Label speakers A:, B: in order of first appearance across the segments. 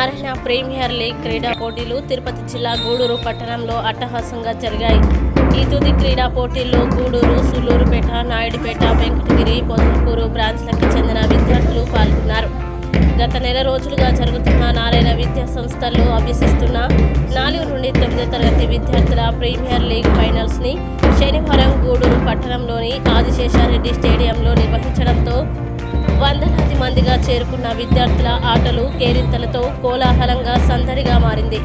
A: Narayana premier league క్రీడా పోటీలు తిరుపతి జిల్లా గూడూరు పట్టణంలో అట్టహాసంగా జరిగాయి. ఈ తుది క్రీడా పోటీల్లో గూడూరు, సూళ్లూరుపేట, నాయుడుపేట, వెంకటగిరి, పొదలకూరు బ్రాంచ్లకు చెందిన విద్యార్థులు పాల్గొన్నారు. గత నెల రోజులుగా జరుగుతున్న నారాయణ విద్యా సంస్థల్లో అభ్యసిస్తున్న 4 నుండి 9వ తరగతి విద్యార్థుల ప్రీమియర్ లీగ్ ఫైనల్స్ ని శనివారం గూడూరు పట్టణంలోని ఆదిశేషారెడ్డి స్టేడియంలో నిర్వహించడంతో వందలాది మందిగా చేరుకున్న విద్యార్థుల ఆటలు కేరింతలతో కోలాహలంగా సందడిగా మారింది.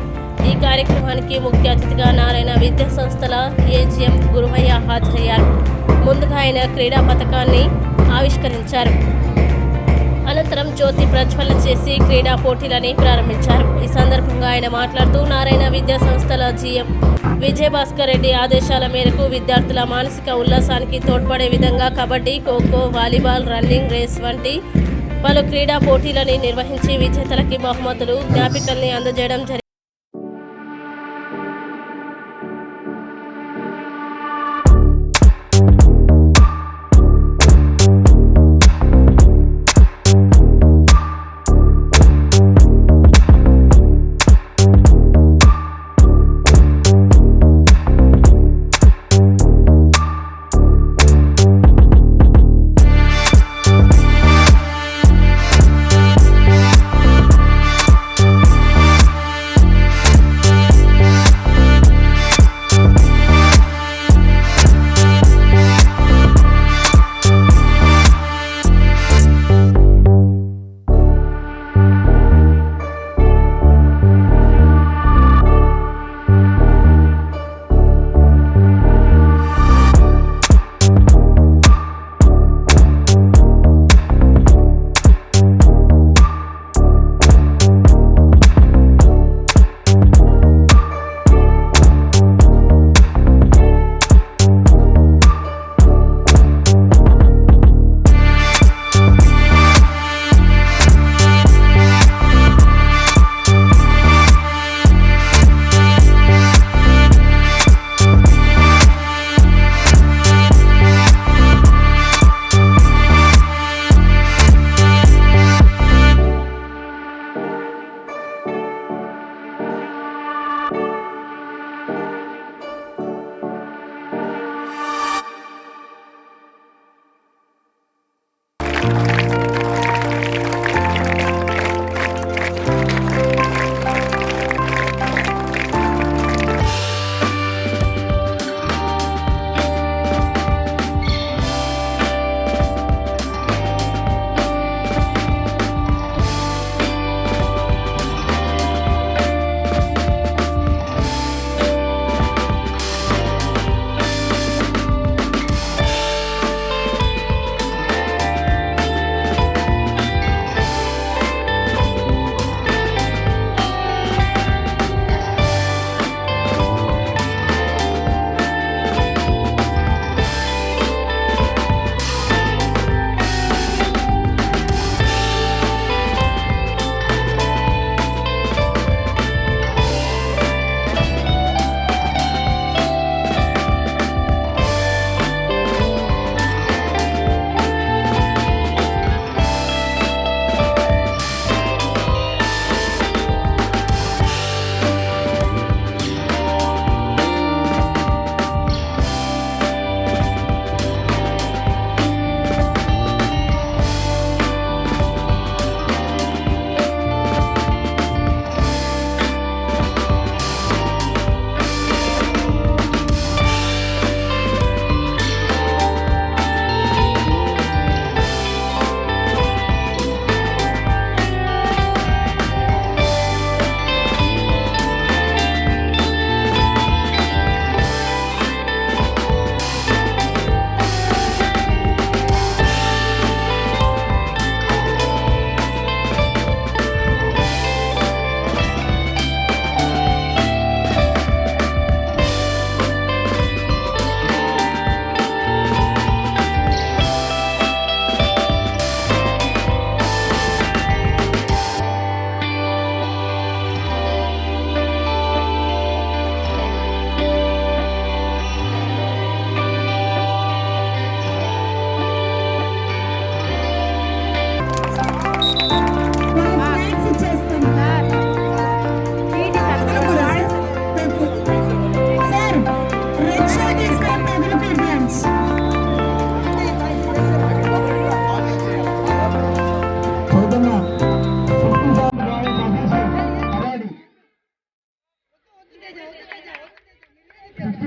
A: ఈ కార్యక్రమానికి ముఖ్య అతిథిగా నారాయణ విద్యా సంస్థల ఏజీఎం గురువయ్య హాజరయ్యారు. ముందుగా ఆయన క్రీడా పథకాన్ని ఆవిష్కరించారు. అనంతరం జ్యోతి ప్రజ్వలన చేసి క్రీడా పోటీలని ప్రారంభించారు. ఈ సందర్భంగా ఆయన మాట్లాడుతూ నారాయణ విద్యా సంస్థల జీఎం విజయభాస్కర్ రెడ్డి ఆదేశాల మేరకు విద్యార్థుల మానసిక ఉల్లాసానికి తోడ్పడే విధంగా kabaddi, kho kho, volleyball, running race వంటి పలు క్రీడా పోటీలని నిర్వహించి విజేతలకి బహుమతులు, జ్ఞాపికల్ని అందజేయడం జరిగింది.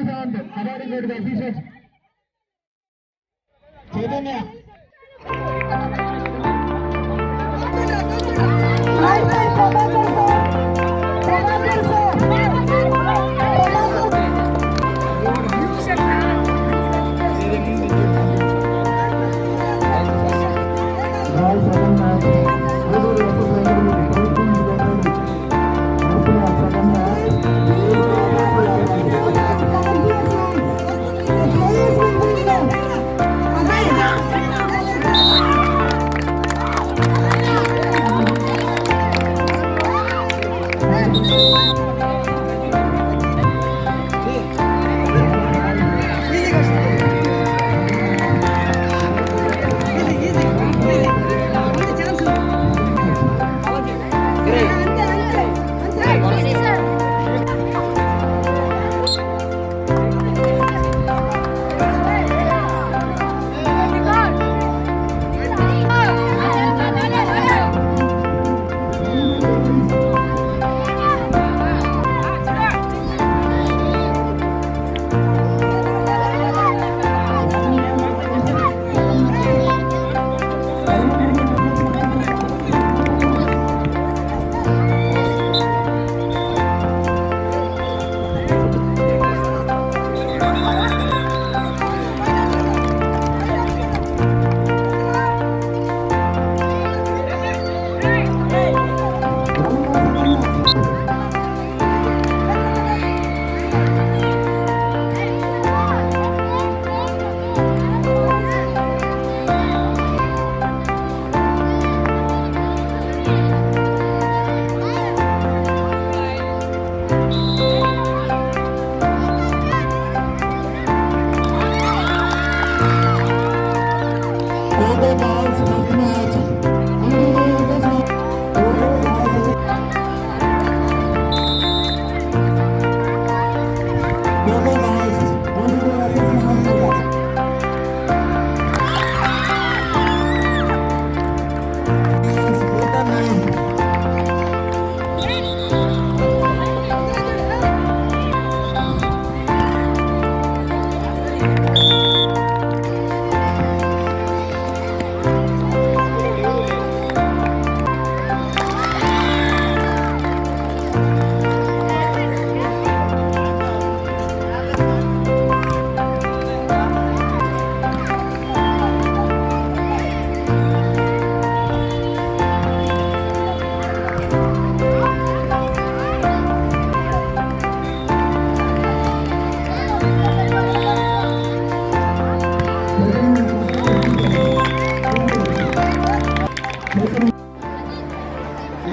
B: round awarded by the officials. Chaitanya.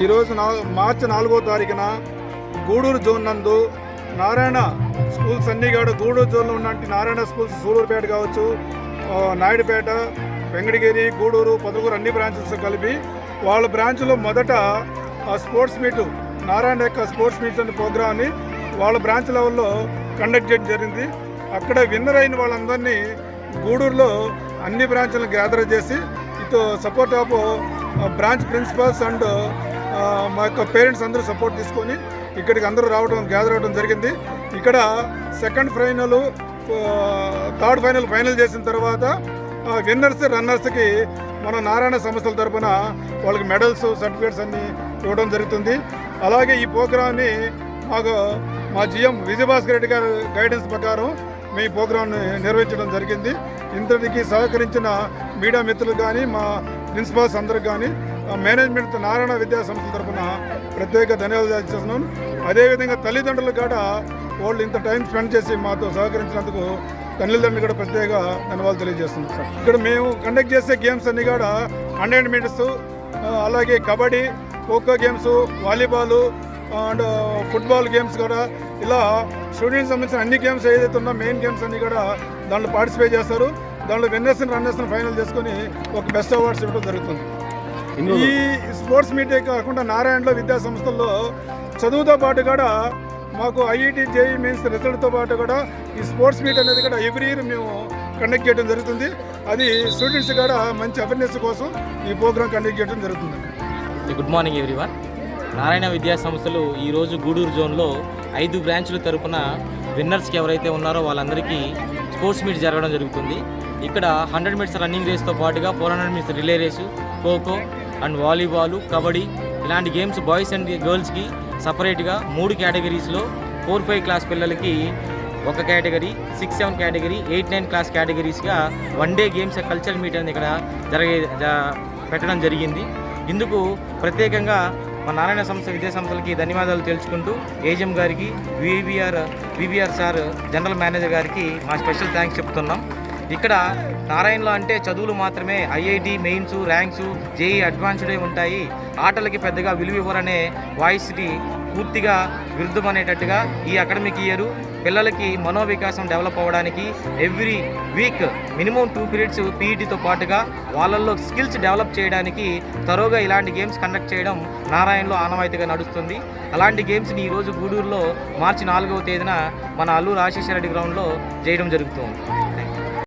C: ఈరోజు మార్చి 4వ తారీఖున గూడూరు జోన్ నందు నారాయణ స్కూల్స్ అన్నీ కూడా గూడూరు జోన్లో ఉన్నటువంటి నారాయణ స్కూల్స్ సూలూరుపేట కావచ్చు, నాయుడుపేట, వెంకటగిరి, గూడూరు, పొదలకూరు అన్ని బ్రాంచెస్ కలిపి వాళ్ళ బ్రాంచ్లో మొదట స్పోర్ట్స్ మీటు నారాయణ యొక్క స్పోర్ట్స్ మీట్స్ అనే ప్రోగ్రామ్ని వాళ్ళ బ్రాంచ్ లెవెల్లో కండక్ట్ చేయడం జరిగింది. అక్కడ విన్నర్ అయిన వాళ్ళందరినీ గూడూరులో అన్ని బ్రాంచ్లను గ్యాదర్ చేసి ఇటు support of branch principals and మా యొక్క పేరెంట్స్ అందరూ సపోర్ట్ తీసుకొని ఇక్కడికి అందరూ గ్యాదర్ అవ్వడం జరిగింది. ఇక్కడ సెకండ్ ఫైనల్, థర్డ్ ఫైనల్ చేసిన తర్వాత విన్నర్స్, రన్నర్స్కి మన నారాయణ సంస్థల తరఫున వాళ్ళకి మెడల్స్, సర్టిఫికేట్స్ అన్నీ ఇవ్వడం జరుగుతుంది. అలాగే ఈ ప్రోగ్రామ్ని మా జిఎం విజయభాస్కర్ రెడ్డి గారి గైడెన్స్ ప్రకారం మీ ప్రోగ్రామ్ని నిర్వహించడం జరిగింది. ఇంతటికి సహకరించిన మీడియా మిత్రులు కానీ, మా ప్రిన్సిపాల్స్ అందరికి కానీ, మేనేజ్మెంట్ నారాయణ విద్యా సంస్థల తరఫున ప్రత్యేక ధన్యవాదాలు చేస్తున్నాను. అదేవిధంగా తల్లిదండ్రులు కూడా వాళ్ళు ఇంత టైం స్పెండ్ చేసి మాతో సహకరించినందుకు తల్లిదండ్రులు కూడా ప్రత్యేక ధన్యవాదాలు తెలియజేస్తున్నాం సార్. ఇక్కడ మేము కండక్ట్ చేసే గేమ్స్ అన్నీ కూడా 100 మీటర్స్, అలాగే kabaddi, kho kho games, volleyball and football games కూడా ఇలా స్టూడెంట్స్ సంబంధించిన అన్ని గేమ్స్ ఏదైతే ఉన్నా మెయిన్ గేమ్స్ అన్నీ కూడా దాంట్లో పార్టిసిపేట్ చేస్తారు. దాంట్లో విన్నర్స్ రన్నర్స్ని ఫైనల్ చేసుకొని ఒక బెస్ట్ అవార్డ్స్ ఇవ్వడం జరుగుతుంది. ఈ స్పోర్ట్స్ మీటే కాకుండా నారాయణలో విద్యా సంస్థల్లో చదువుతో పాటు కూడా మాకు ఐఐటి జేఈ మెయిన్స్ రిజల్ట్తో పాటు కూడా ఈ స్పోర్ట్స్ మీట్ అనేది కూడా ఎవ్రీ ఇయర్ మేము కండక్ట్ చేయడం జరుగుతుంది. అది స్టూడెంట్స్ కూడా మంచి అవేర్నెస్ కోసం ఈ ప్రోగ్రామ్ కండక్ట్ చేయడం జరుగుతుంది.
D: Good morning everyone. నారాయణ విద్యా సంస్థలు ఈరోజు గూడూరు జోన్లో 5 బ్రాంచ్ల తరపున విన్నర్స్కి ఎవరైతే ఉన్నారో వాళ్ళందరికీ స్పోర్ట్స్ మీట్ జరగడం జరుగుతుంది. ఇక్కడ 100 మీటర్స్ రన్నింగ్ రేస్తో పాటుగా 400 metres relay race, kho kho and volleyball, kabaddi ఇలాంటి గేమ్స్ బాయ్స్ అండ్ గర్ల్స్కి సపరేట్గా 3 కేటగిరీస్లో 4-5 క్లాస్ పిల్లలకి ఒక కేటగిరీ, 6-7 కేటగిరీ, 8-9 క్లాస్ కేటగిరీస్గా 1 డే గేమ్స్ కల్చరల్ మీట్ అనేది ఇక్కడ పెట్టడం జరిగింది. ఇందుకు ప్రత్యేకంగా మా నారాయణ సంస్థ విద్యా సంస్థలకి ధన్యవాదాలు తెలుసుకుంటూ ఏజిఎం గారికి, విబిఆర్ సార్ జనరల్ మేనేజర్ గారికి మా స్పెషల్ థ్యాంక్స్ చెప్తున్నాం. ఇక్కడ నారాయణలో అంటే చదువులు మాత్రమే, ఐఐటి మెయిన్స్, ర్యాంక్స్, జేఈ అడ్వాన్స్డే ఉంటాయి, ఆటలకి పెద్దగా విలువ ఇవ్వరనే వాయిస్ని పూర్తిగా విరుద్ధం అనేటట్టుగా ఈ అకాడమిక్ ఇయర్ పిల్లలకి మనోవికాసం డెవలప్ అవ్వడానికి ఎవ్రీ వీక్ మినిమం 2 పీరియడ్స్ పీఈటీతో పాటుగా వాళ్ళల్లో స్కిల్స్ డెవలప్ చేయడానికి తరోగా ఇలాంటి గేమ్స్ కండక్ట్ చేయడం నారాయణలో ఆనవాయితీగా నడుస్తుంది. అలాంటి గేమ్స్ని ఈరోజు గూడూరులో మార్చి 4వ తేదీన మన అల్లూరు ఆశీశ్వర రెడ్డి గ్రౌండ్లో చేయడం జరుగుతుంది.